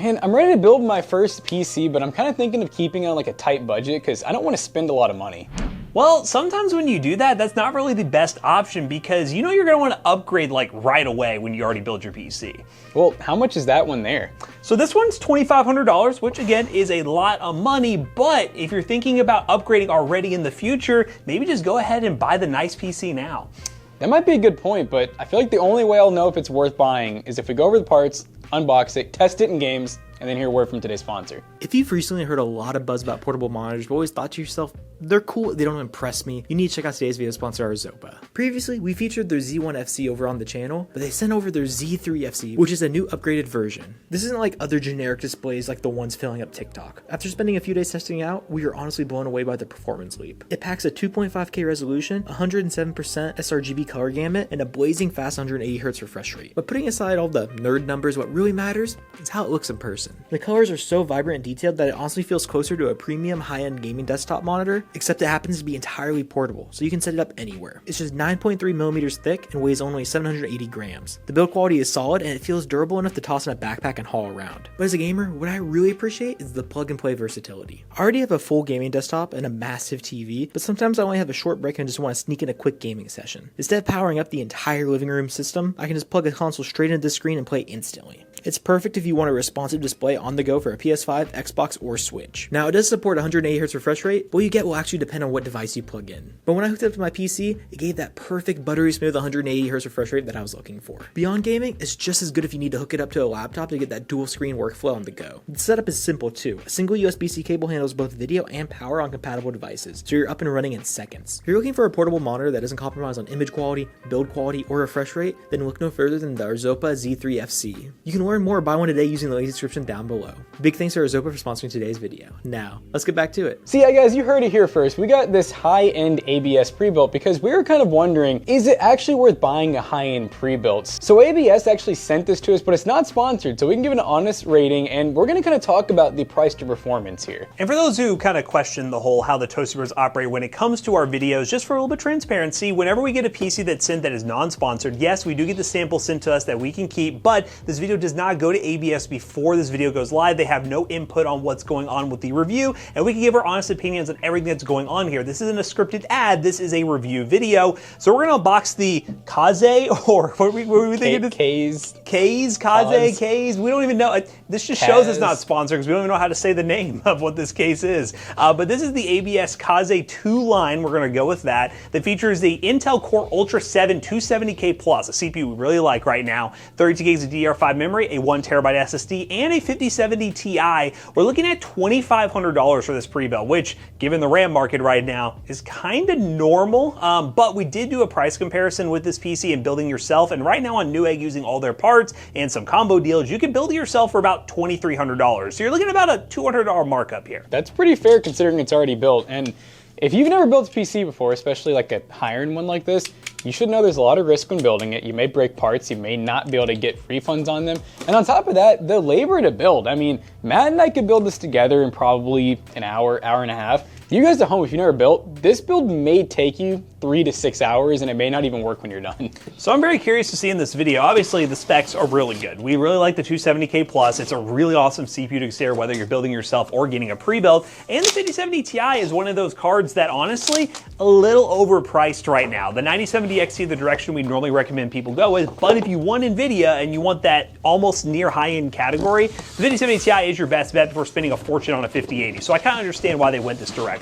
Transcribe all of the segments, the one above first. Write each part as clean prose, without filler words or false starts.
Man, I'm ready to build my first PC, but I'm kind of thinking of keeping it on like a tight budget because I don't want to spend a lot of money. Well, sometimes when you do that, that's not really the best option because you know you're gonna wanna upgrade like right away when you already build your PC. Well, how much is that one there? So this one's $2,500, which again is a lot of money, but if you're thinking about upgrading already in the future, maybe just go ahead and buy the nice PC now. That might be a good point, but I feel like the only way I'll know if it's worth buying is if we go over the parts, unbox it, test it in games, and then hear a word from today's sponsor. If you've recently heard a lot of buzz about portable monitors, but always thought to yourself, they're cool, they don't impress me, you need to check out today's video sponsor, Arzopa. Previously, we featured their Z1 FC over on the channel, but they sent over their Z3 FC, which is a new upgraded version. This isn't like other generic displays like the ones filling up TikTok. After spending a few days testing it out, we were honestly blown away by the performance leap. It packs a 2.5K resolution, 107% sRGB color gamut, and a blazing fast 180Hz refresh rate. But putting aside all the nerd numbers, what really matters is how it looks in person. The colors are so vibrant and detailed that it honestly feels closer to a premium high-end gaming desktop monitor, except it happens to be entirely portable, so you can set it up anywhere. It's just 9.3 millimeters thick and weighs only 780 grams. The build quality is solid and it feels durable enough to toss in a backpack and haul around. But as a gamer, what I really appreciate is the plug and play versatility. I already have a full gaming desktop and a massive TV, but sometimes I only have a short break and just want to sneak in a quick gaming session. Instead of powering up the entire living room system, I can just plug a console straight into the screen and play instantly. It's perfect if you want a responsive display on the go for a PS5, Xbox, or Switch. Now, it does support 180Hz refresh rate, but what you get will actually depend on what device you plug in. But when I hooked it up to my PC, it gave that perfect buttery smooth 180Hz refresh rate that I was looking for. Beyond gaming, it's just as good if you need to hook it up to a laptop to get that dual screen workflow on the go. The setup is simple too. A single USB-C cable handles both video and power on compatible devices, so you're up and running in seconds. If you're looking for a portable monitor that doesn't compromise on image quality, build quality, or refresh rate, then look no further than the Arzopa Z3 FC. You can learn more or buy one today using the link description down below. Big thanks to Arzopa for sponsoring today's video. Now, let's get back to it. So yeah guys, you heard it here first. We got this high-end ABS pre-built because we were kind of wondering, is it actually worth buying a high-end pre-built? So ABS actually sent this to us, but it's not sponsored, so we can give it an honest rating, and we're gonna kind of talk about the price to performance here. And for those who kind of question the whole how the Toasty Bros operate when it comes to our videos, just for a little bit of transparency, whenever we get a PC that's sent that is non-sponsored, yes, we do get the sample sent to us that we can keep, but this video does not go to ABS before this video goes live. They have no input on what's going on with the review, and we can give our honest opinions on everything that's going on here. This isn't a scripted ad, this is a review video. So we're gonna unbox the Kaze, or what were we thinking? Kaze, Kaze, we don't even know. This just shows it's not sponsored because we don't even know how to say the name of what this case is. But this is the ABS Kaze 2 line, we're gonna go with that. That features the Intel Core Ultra 7 270K Plus, a CPU we really like right now, 32 gigs of DDR5 memory, a 1TB SSD, and a 5070 Ti. We're looking at $2,500 for this pre-built, which, given the RAM market right now, is kind of normal. But we did do a price comparison with this PC and building yourself, and right now on Newegg, using all their parts and some combo deals, you can build it yourself for about $2,300. So you're looking at about a $200 markup here. That's pretty fair considering it's already built. And if you've never built a PC before, especially like a higher-end one like this, you should know there's a lot of risk when building it. You may break parts, you may not be able to get refunds on them. And on top of that, the labor to build. I mean, Matt and I could build this together in probably an hour, hour and a half. You guys at home, if you've never built, this build may take you 3 to 6 hours and it may not even work when you're done. So I'm very curious to see in this video. Obviously the specs are really good. We really like the 270K Plus. It's a really awesome CPU to consider whether you're building yourself or getting a pre-built. And the 5070 Ti is one of those cards that honestly, a little overpriced right now. The 9070 XT, the direction we normally recommend people go with, but if you want NVIDIA and you want that almost near high-end category, the 5070 Ti is your best bet before spending a fortune on a 5080. So I kind of understand why they went this direction.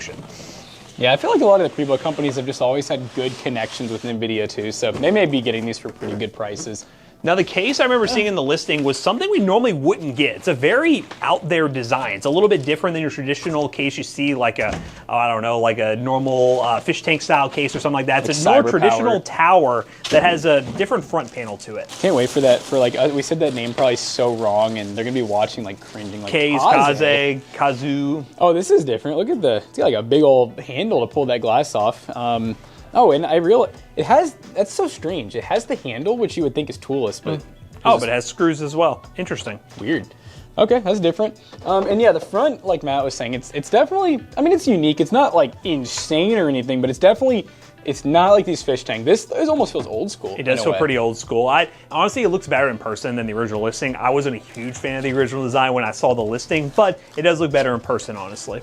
Yeah, I feel like a lot of the pre-built companies have just always had good connections with NVIDIA too, so they may be getting these for pretty good prices. Now the case I remember seeing in the listing was something we normally wouldn't get. It's a very out there design. It's a little bit different than your traditional case you see, like a, I don't know, like a normal fish tank style case or something like that. It's a more traditional tower that has a different front panel to it. Can't wait for that, for like, we said that name probably so wrong and they're gonna be watching like cringing like Kaze, Kazoo. Oh, this is different. Look at it's got like a big old handle to pull that glass off. Oh, and I realized it has, that's so strange. It has the handle, which you would think is toolless, but... Oh, but it has screws as well. Interesting. Weird. Okay, that's different. And yeah, the front, like Matt was saying, it's definitely, I mean, it's unique. It's not like insane or anything, but it's definitely It's not like these fish tank. This almost feels old school. It does feel pretty old school. Honestly, it looks better in person than the original listing. I wasn't a huge fan of the original design when I saw the listing, but it does look better in person, honestly.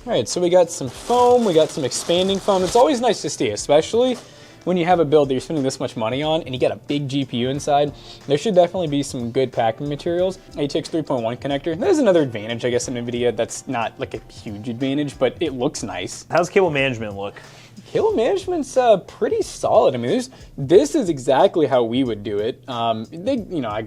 All right, so we got some foam, we got some expanding foam. It's always nice to see, especially when you have a build that you're spending this much money on and you got a big GPU inside. There should definitely be some good packing materials. ATX 3.1 connector. That is another advantage, I guess, in NVIDIA. That's not like a huge advantage, but it looks nice. How's cable management look? Cable management's pretty solid. I mean, this is exactly how we would do it. I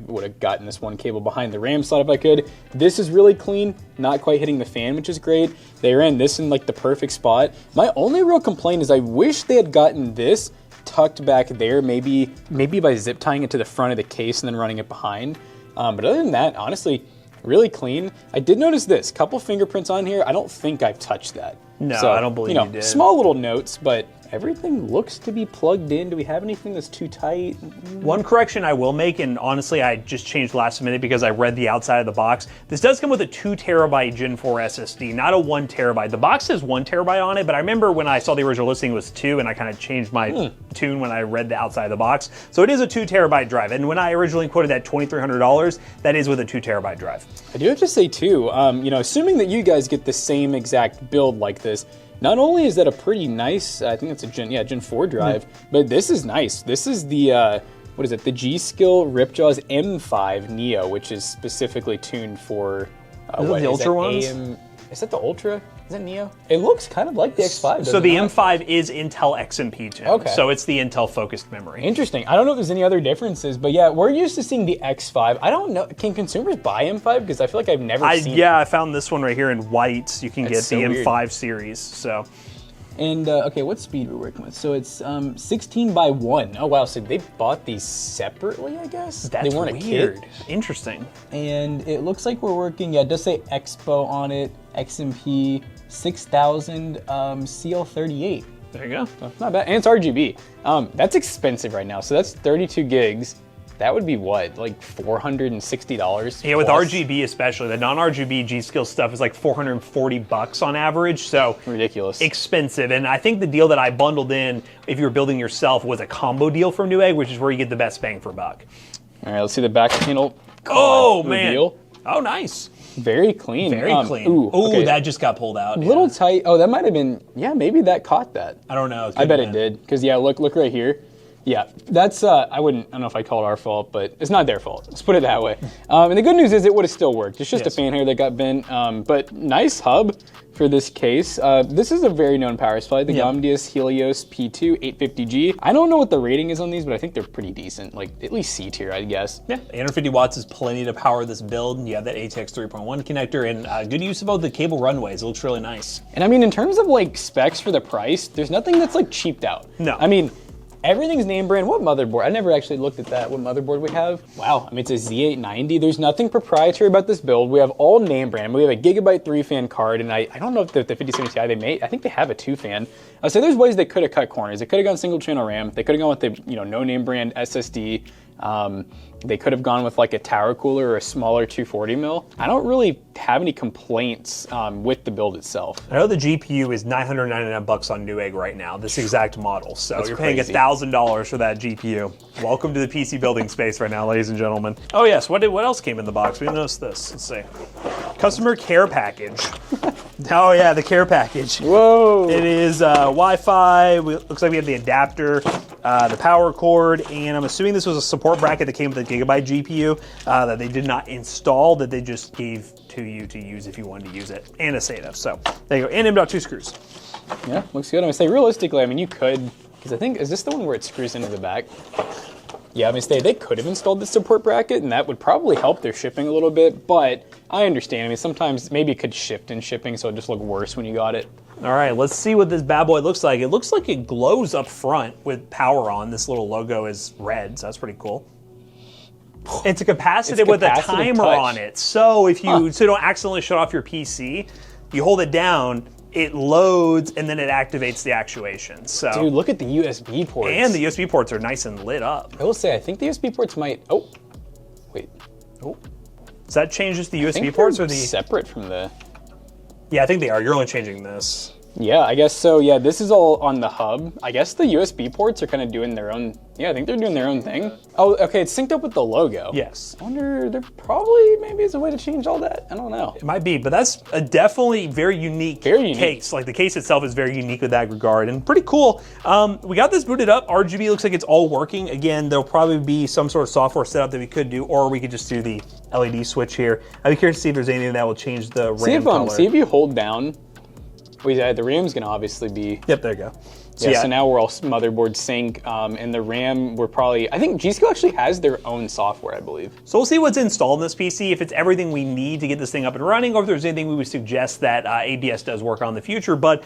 would have gotten this one cable behind the RAM slot if I could. This is really clean, not quite hitting the fan, which is great. They ran this in like the perfect spot. My only real complaint is I wish they had gotten this tucked back there, maybe by zip tying it to the front of the case and then running it behind. But other than that, honestly, really clean. I did notice this, couple fingerprints on here. I don't think I've touched that. No, so, I don't believe you did. Small little notes, but everything looks to be plugged in. Do we have anything that's too tight? One correction I will make, and honestly I just changed last minute because I read the outside of the box. This does come with a 2 terabyte Gen 4 SSD, not a 1 terabyte. The box says 1 terabyte on it, but I remember when I saw the original listing it was 2, and I kind of changed my tune when I read the outside of the box. So it is a 2 terabyte drive, and when I originally quoted that $2,300, that is with a 2 terabyte drive. I do have to say too, assuming that you guys get the same exact build like this, not only is that a pretty nice, I think it's a Gen 4 drive, but this is nice. This is the, the G-Skill Ripjaws M5 Neo, which is specifically tuned for, the Ultra ones? Is that the Ultra? Is that Neo? It looks kind of like the X5. So the M5 is Intel XMP tuned. Okay. So it's the Intel focused memory. Interesting. I don't know if there's any other differences, but yeah, we're used to seeing the X5. I don't know. Can consumers buy M5? Because I feel like I've never seen it. Yeah, I found this one right here in white. You can get the M5 weird. Series. So. And okay, what speed we're working with? So it's 16 by 1. Oh wow, so they bought these separately, I guess? That's they weren't weird. A kit. Interesting. And it looks like we're working, it does say Expo on it, XMP 6000 CL38. There you go. Oh, not bad, and it's RGB. That's expensive right now, so that's 32 gigs. That would be what, like $460? Yeah, with RGB especially. The non-RGB G-Skill stuff is like $440 on average, so ridiculous. Expensive. And I think the deal that I bundled in, if you were building yourself, was a combo deal from Newegg, which is where you get the best bang for buck. All right, let's see the back panel. Oh, man. Reveal. Oh, nice. Very clean. Very clean. Ooh, okay. That just got pulled out. Little tight. Oh, that might have been, maybe that caught that. I don't know. I bet it did, because look right here. Yeah, that's, I don't know if I call it our fault, but it's not their fault. Let's put it that way. And the good news is it would have still worked. It's just a fan hair that got bent, but nice hub for this case. This is a very known power supply, the Gamdius Helios P2 850G. I don't know what the rating is on these, but I think they're pretty decent, like at least C tier, I guess. Yeah, 850 watts is plenty to power this build. You have that ATX 3.1 connector and good use of both the cable runways. It looks really nice. And I mean, in terms of like specs for the price, there's nothing that's like cheaped out. No. I mean, everything's name brand. What motherboard? I never actually looked at that. What motherboard we have? Wow, I mean, it's a Z890. There's nothing proprietary about this build. We have all name brand. We have a Gigabyte 3-fan card, and I don't know if the 5070 Ti, I think they have a 2-fan. So there's ways they could have cut corners. They could have gone single channel RAM. They could have gone with the no name brand SSD. They could have gone with like a tower cooler or a smaller 240 mil. I don't really have any complaints with the build itself. I know the GPU is $999 on Newegg right now, this exact model. So that's you're paying crazy. $1,000 for that GPU. Welcome to the PC building space right now, ladies and gentlemen. Oh yes, what else came in the box? We noticed this. Let's see. Customer care package. Oh yeah, the care package. Whoa. It is Wi-Fi. Looks like we have the adapter, the power cord, and I'm assuming this was a support bracket that came with a Gigabyte GPU that they did not install, that they just gave to you to use if you wanted to use it, and a SATA. So there you go, and M.2 screws. Yeah, looks good. I'm gonna say realistically, I mean, you could, because I think, is this the one where it screws into the back? Yeah, I mean, they could have installed the support bracket, and that would probably help their shipping a little bit, but I understand. I mean, sometimes maybe it could shift in shipping, so it just looked worse when you got it. All right, let's see what this bad boy looks like. It looks like it glows up front with power on. This little logo is red, so that's pretty cool. It's a capacitive with a timer on it. So if you don't accidentally shut off your PC, you hold it down, it loads, and then it activates the actuation. So, dude, look at the USB ports. And the USB ports are nice and lit up. I will say, I think the USB ports might, wait. Oh. Does that change just the USB ports or the... separate from the... Yeah, I think they are. You're only changing this. Yeah, I guess so. Yeah, this is all on the hub. I guess the USB ports are kind of doing their own. Yeah, I think they're doing their own thing. Oh, okay, it's synced up with the logo. Yes. I wonder, there probably maybe is a way to change all that. I don't know. It might be, but that's a definitely very unique case. Like the case itself is very unique with that regard and pretty cool. We got this booted up. RGB looks like it's all working. Again, there'll probably be some sort of software setup that we could do, or we could just do the LED switch here. I'd be curious to see if there's anything that will change the RAM color. See if you hold down. The RAM's gonna obviously be. Yep, there you go. So yeah, so now we're all motherboard sync, and the RAM, we're probably, I think G-Skill actually has their own software, I believe. So we'll see what's installed in this PC, if it's everything we need to get this thing up and running, or if there's anything we would suggest that ABS does work on in the future, but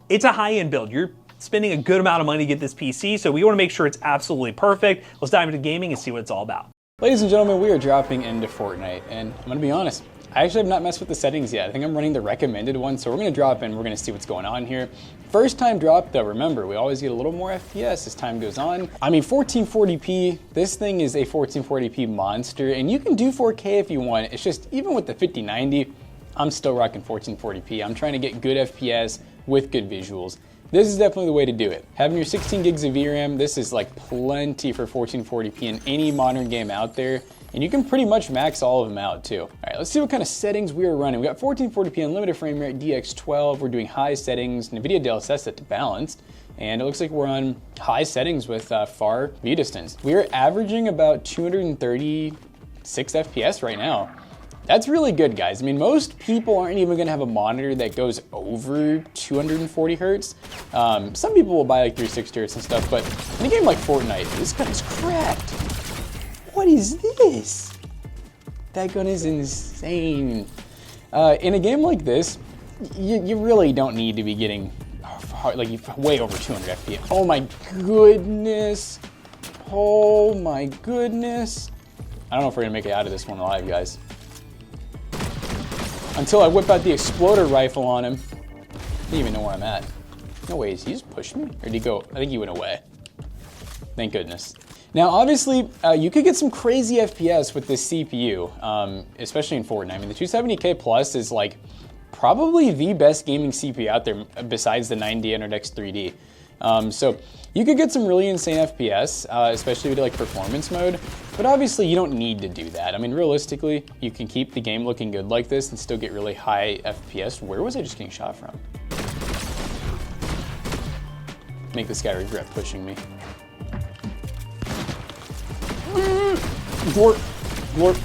it's a high-end build. You're spending a good amount of money to get this PC, so we wanna make sure it's absolutely perfect. Let's dive into gaming and see what it's all about. Ladies and gentlemen, we are dropping into Fortnite, and I'm gonna be honest, I actually have not messed with the settings yet. I think I'm running the recommended one, so we're gonna drop in, we're gonna see what's going on here. First time drop though, remember, we always get a little more FPS as time goes on. I mean, 1440p, this thing is a 1440p monster, and you can do 4K if you want. It's just, even with the 5090, I'm still rocking 1440p. I'm trying to get good FPS with good visuals. This is definitely the way to do it. Having your 16 gigs of VRAM, this is like plenty for 1440p in any modern game out there. And you can pretty much max all of them out too. All right, let's see what kind of settings we are running. We got 1440p unlimited frame rate, DX12. We're doing high settings, NVIDIA DLSS set to balanced. And it looks like we're on high settings with far view distance. We are averaging about 236 FPS right now. That's really good, guys. I mean, most people aren't even gonna have a monitor that goes over 240 hertz. Some people will buy like 360 hertz and stuff, but in a game like Fortnite, this gun is cracked. What is this? That gun is insane. In a game like this, you really don't need to be getting like way over 200 FPS. Oh my goodness. Oh my goodness. I don't know if we're gonna make it out of this one alive, guys. Until I whip out the exploder rifle on him. I didn't even know where I'm at. No ways, he just pushed me? Or did he go? I think he went away. Thank goodness. Now, obviously, you could get some crazy FPS with this CPU, especially in Fortnite. I mean, the 270K Plus is like probably the best gaming CPU out there besides the 9D X 3D. So you could get some really insane FPS, especially with like performance mode, but obviously you don't need to do that. I mean, realistically, you can keep the game looking good like this and still get really high FPS. Where was I just getting shot from? Make this guy regret pushing me. Glorp, glorp.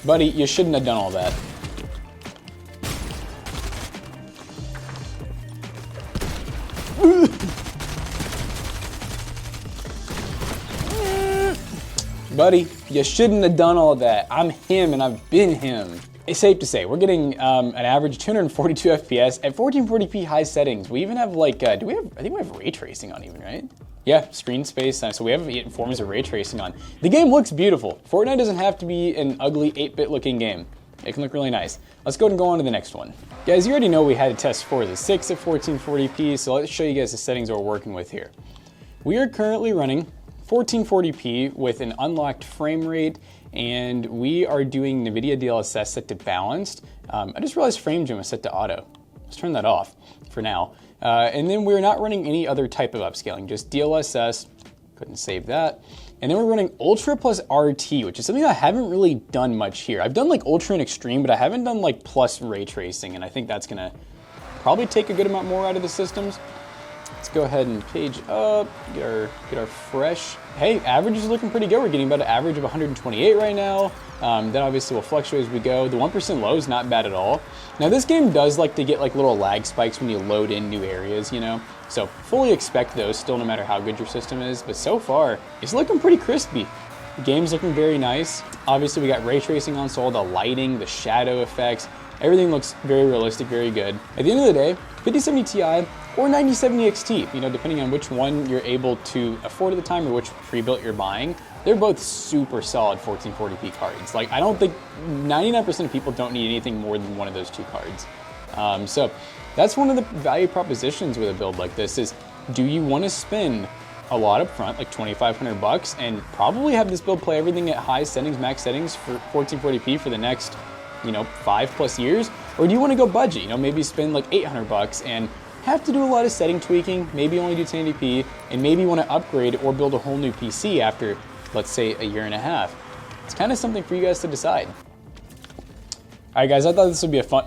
Buddy, you shouldn't have done all that. Buddy, you shouldn't have done all that. I'm him and I've been him. It's safe to say, we're getting an average 242 FPS at 1440p high settings. We even have like, I think we have ray tracing on even, right? Yeah, screen space, so we have forms of ray tracing on. The game looks beautiful. Fortnite doesn't have to be an ugly 8-bit looking game. It can look really nice. Let's go ahead and go on to the next one. Guys, you already know we had to test Forza 6 at 1440p, so let's show you guys the settings that we're working with here. We are currently running 1440p with an unlocked frame rate, and we are doing NVIDIA DLSS set to balanced. I just realized frame gem was set to auto. Let's turn that off for now. And then we're not running any other type of upscaling, just DLSS, couldn't save that. And then we're running Ultra plus RT, which is something I haven't really done much here. I've done like Ultra and Extreme, but I haven't done like plus ray tracing, and I think that's gonna probably take a good amount more out of the systems. Let's go ahead and page up, get our fresh. Hey, average is looking pretty good. We're getting about an average of 128 right now. That obviously will fluctuate as we go. The 1% low is not bad at all. Now this game does like to get like little lag spikes when you load in new areas, you know? So fully expect those still no matter how good your system is, but so far it's looking pretty crispy. The game's looking very nice. Obviously we got ray tracing on, so all the lighting, the shadow effects, everything looks very realistic, very good. At the end of the day, 5070 Ti or 9070 XT, you know, depending on which one you're able to afford at the time or which pre-built you're buying, they're both super solid 1440p cards. Like, I don't think 99% of people don't need anything more than one of those two cards. So that's one of the value propositions with a build like this is, do you want to spend a lot up front, like 2,500 bucks, and probably have this build play everything at high settings, max settings for 1440p for the next you know, 5+ years? Or do you want to go budget, you know, maybe spend like $800 and have to do a lot of setting tweaking, maybe only do 1080p, and maybe want to upgrade or build a whole new PC after, let's say, a year and a half? It's kind of something for you guys to decide. All right, guys, I thought this would be a fun...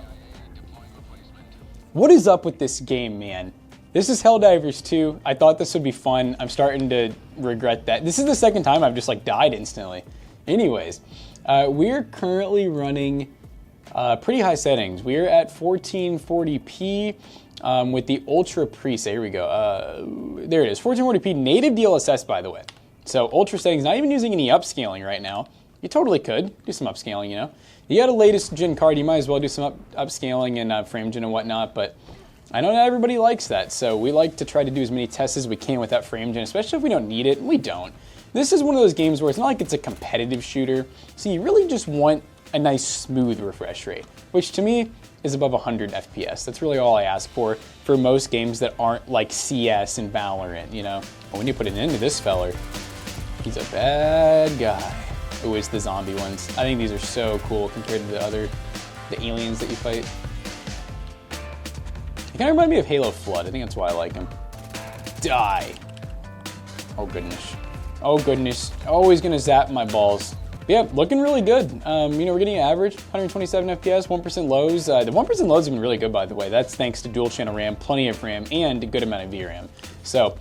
What is up with this game, man? This is Helldivers 2. I thought this would be fun. I'm starting to regret that. This is the second time I've just like died instantly. Anyways, we're currently running pretty high settings. We're at 1440p with the ultra preset. Here we go. There it is, 1440p native DLSS, by the way. So ultra settings, not even using any upscaling right now. You totally could do some upscaling, you know. You got a latest gen card, you might as well do some upscaling and frame gen and whatnot, but I know not everybody likes that, so we like to try to do as many tests as we can with that frame gen, especially if we don't need it. We don't. This is one of those games where it's not like it's a competitive shooter, so you really just want a nice smooth refresh rate, which to me is above 100 FPS. That's really all I ask for most games that aren't like CS and Valorant, you know. But when you put it into this feller, he's a bad guy. Ooh, it's the zombie ones. I think these are so cool compared to the aliens that you fight. They kind of remind me of Halo Flood. I think that's why I like them. Die. Oh goodness. Oh goodness. Always gonna zap my balls. But yeah, looking really good. You know, we're getting an average 127 FPS, 1% lows. The 1% lows have been really good, by the way. That's thanks to dual channel RAM, plenty of RAM, and a good amount of VRAM. So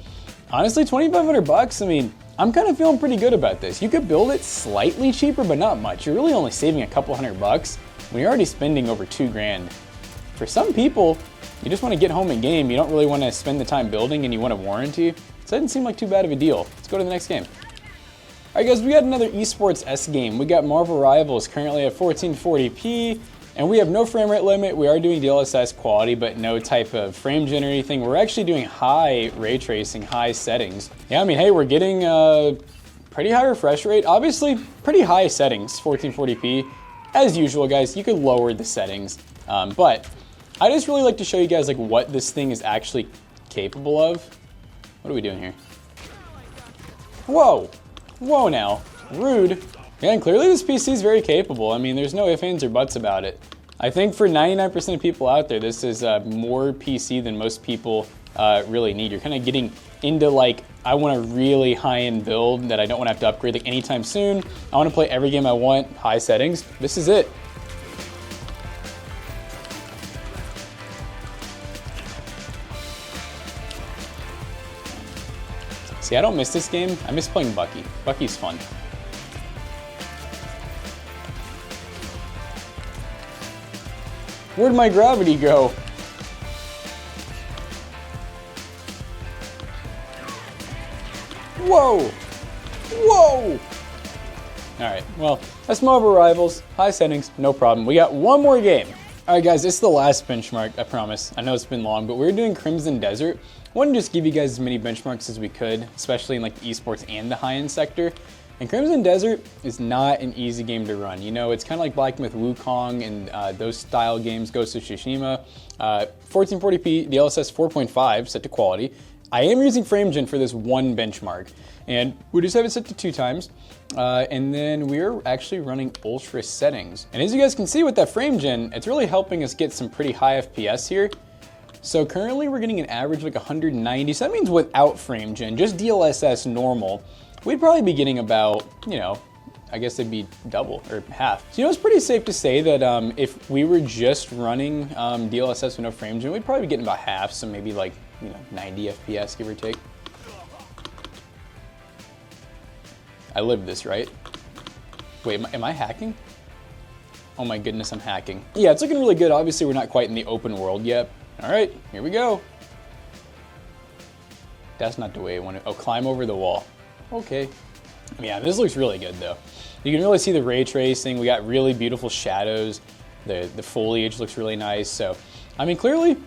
honestly, $2,500, I mean, I'm kind of feeling pretty good about this. You could build it slightly cheaper, but not much. You're really only saving a couple $100 when you're already spending over $2,000. For some people, you just want to get home and game. You don't really want to spend the time building and you want a warranty. So it doesn't seem like too bad of a deal. Let's go to the next game. All right, guys, we got another esports S game. We got Marvel Rivals currently at 1440p, and we have no frame rate limit. We are doing DLSS quality, but no type of frame gen or anything. We're actually doing high ray tracing, high settings. Yeah, I mean, hey, we're getting pretty high refresh rate. Obviously, pretty high settings, 1440p. As usual, guys, you could lower the settings, but I just really like to show you guys like what this thing is actually capable of. What are we doing here? Whoa, whoa now, rude. Yeah, and clearly this PC is very capable. I mean, there's no ifs, ands, or buts about it. I think for 99% of people out there, this is more PC than most people really need. You're kind of getting into like, I want a really high-end build that I don't want to have to upgrade like anytime soon. I want to play every game I want, high settings. This is it. See, I don't miss this game. I miss playing Bucky. Bucky's fun. Where'd my gravity go? Whoa! Whoa! Alright, well, that's Marvel Rivals. High settings, no problem. We got one more game. Alright guys, this is the last benchmark, I promise. I know it's been long, but we're doing Crimson Desert. I wanted to just give you guys as many benchmarks as we could, especially in like the esports and the high-end sector. And Crimson Desert is not an easy game to run. You know, it's kind of like Black Myth Wukong and those style games, Ghost of Tsushima. 1440p, DLSS 4.5 set to quality. I am using frame gen for this one benchmark, and we just have it set to 2 times. And then we're actually running ultra settings. And as you guys can see with that frame gen, it's really helping us get some pretty high FPS here. So currently we're getting an average like 190, so that means without frame gen, just DLSS normal, we'd probably be getting about, you know, I guess it'd be double or half. So, you know, it's pretty safe to say that if we were just running DLSS with no frame gen, we'd probably be getting about half, so maybe like, you know, 90 FPS, give or take. I lived this, right? Wait, am I hacking? Oh my goodness, I'm hacking. Yeah, it's looking really good. Obviously, we're not quite in the open world yet. All right, here we go. That's not the way I want to, oh, climb over the wall. Okay. Yeah, this looks really good though. You can really see the ray tracing. We got really beautiful shadows. The foliage looks really nice. So, I mean, clearly,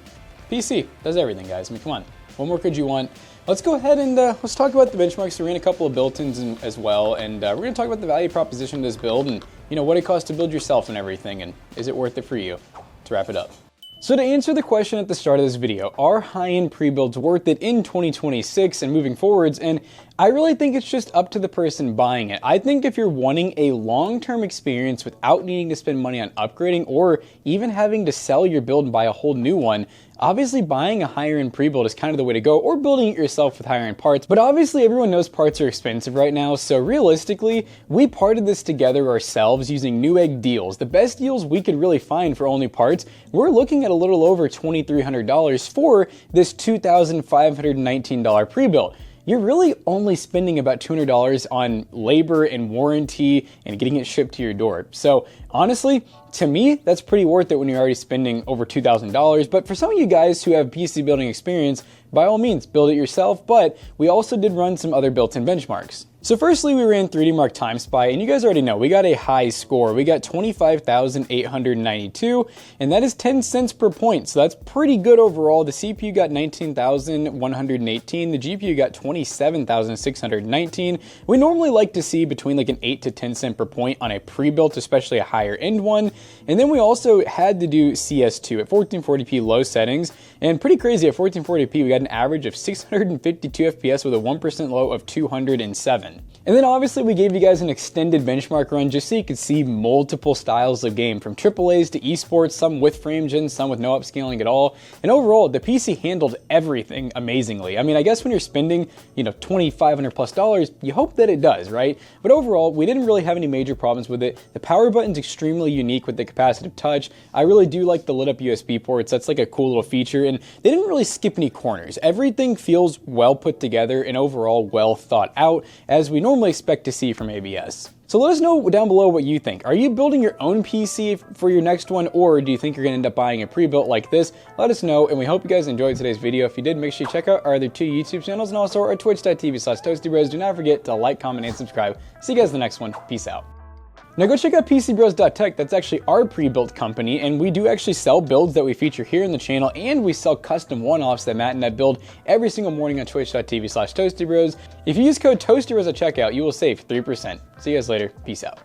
PC does everything, guys. I mean, come on. What more could you want? Let's go ahead and let's talk about the benchmarks. We ran a couple of built-ins as well, and we're going to talk about the value proposition of this build and, you know, what it costs to build yourself and everything, and is it worth it for you? Let's wrap it up. So to answer the question at the start of this video, are high-end pre-builds worth it in 2026 and moving forwards? And I really think it's just up to the person buying it. I think if you're wanting a long-term experience without needing to spend money on upgrading or even having to sell your build and buy a whole new one, obviously buying a higher end pre-build is kind of the way to go, or building it yourself with higher end parts. But obviously everyone knows parts are expensive right now, so realistically, we parted this together ourselves using Newegg deals. The best deals we could really find for all new parts, we're looking at a little over $2,300 for this $2,519 pre-built. You're really only spending about $200 on labor and warranty and getting it shipped to your door. So honestly, to me, that's pretty worth it when you're already spending over $2,000. But for some of you guys who have PC building experience, by all means, build it yourself. But we also did run some other built-in benchmarks. So firstly, we ran 3D Mark Time Spy, and you guys already know, we got a high score. We got 25,892, and that is 10 cents per point, so that's pretty good overall. The CPU got 19,118, the GPU got 27,619. We normally like to see between like an 8 to 10 cent per point on a pre-built, especially a higher end one. And then we also had to do CS2 at 1440p low settings, and pretty crazy, at 1440p we got an average of 652 FPS with a 1% low of 207. And then obviously we gave you guys an extended benchmark run just so you could see multiple styles of game, from AAAs to esports, some with frame gen, some with no upscaling at all. And overall, the PC handled everything amazingly. I mean, I guess when you're spending, $2,500 plus, you hope that it does, right? But overall, we didn't really have any major problems with it. The power button's extremely unique with the capacitive touch. I really do like the lit up USB ports. That's like a cool little feature, and they didn't really skip any corners. Everything feels well put together and overall well thought out, as we normally expect to see from ABS. So let us know down below what you think. Are you building your own PC for your next one, or do you think you're gonna end up buying a pre-built like this? Let us know, and we hope you guys enjoyed today's video. If you did, make sure you check out our other 2 YouTube channels and also our twitch.tv/toastybros. Do not forget to like, comment, and subscribe. See you guys in the next one. Peace out. Now go check out PCBros.tech. That's actually our pre-built company, and we do actually sell builds that we feature here in the channel, and we sell custom one-offs that Matt and I build every single morning on twitch.tv/toastybros. If you use code TOASTYBROS at checkout, you will save 3%. See you guys later. Peace out.